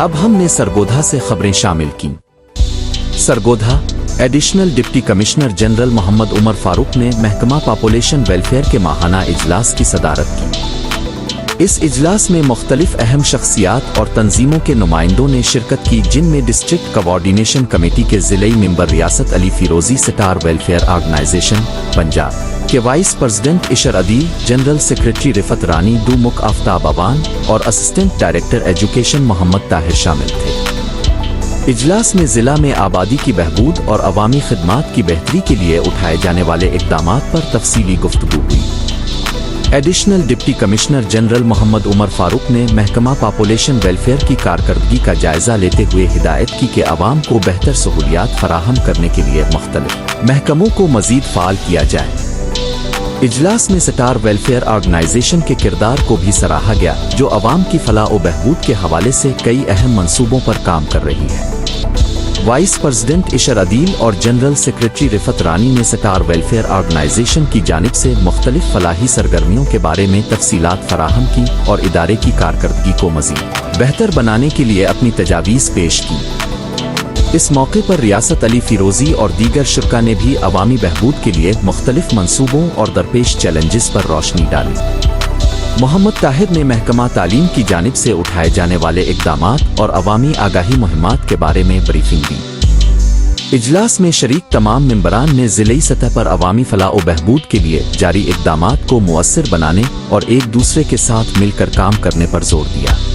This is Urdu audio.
اب ہم نے سرگودھا سے خبریں شامل کی۔ Sargodha additional deputy commissioner general Muhammad Umar Farooq نے محکمہ پاپولیشن ویلفیئر کے ماہانہ اجلاس کی صدارت کی۔ اس اجلاس میں مختلف اہم شخصیات اور تنظیموں کے نمائندوں نے شرکت کی، جن میں ڈسٹرکٹ کوارڈینیشن کمیٹی کے ضلعی member Riasat Ali Ferozi star welfare organization Punjab کے vice president Asher Adeel, general secretary Riffat Rani ڈو مک آفتاب اوان اور assistant director education Muhammad Tahir شامل تھے۔ اجلاس میں ضلع میں آبادی کی بہبود اور عوامی خدمات کی بہتری کے لیے اٹھائے جانے والے اقدامات پر تفصیلی گفتگو ہوئی۔ Additional deputy commissioner general Muhammad Umar Farooq نے محکمہ پاپولیشن ویلفیئر کی کارکردگی کا جائزہ لیتے ہوئے ہدایت کی کہ عوام کو بہتر سہولیات فراہم کرنے کے لیے مختلف محکموں کو مزید فعال کیا جائے۔ اجلاس میں سٹار ویلفیئر آرگنائزیشن کے کردار کو بھی سراہا گیا، جو عوام کی فلاح و بہبود کے حوالے سے کئی اہم منصوبوں پر کام کر رہی ہے۔ وائس پریزیڈنٹ اشر عدیل اور جنرل سیکریٹری رفعت رانی نے سٹار ویلفیئر آرگنائزیشن کی جانب سے مختلف فلاحی سرگرمیوں کے بارے میں تفصیلات فراہم کی اور ادارے کی کارکردگی کو مزید بہتر بنانے کے لیے اپنی تجاویز پیش کی۔ اس موقع پر ریاست علی فیروزی اور دیگر شرکا نے بھی عوامی بہبود کے لیے مختلف منصوبوں اور درپیش چیلنجز پر روشنی ڈالی۔ محمد طاہر نے محکمہ تعلیم کی جانب سے اٹھائے جانے والے اقدامات اور عوامی آگاہی مہمات کے بارے میں بریفنگ دی۔ اجلاس میں شریک تمام ممبران نے ضلعی سطح پر عوامی فلاح و بہبود کے لیے جاری اقدامات کو مؤثر بنانے اور ایک دوسرے کے ساتھ مل کر کام کرنے پر زور دیا۔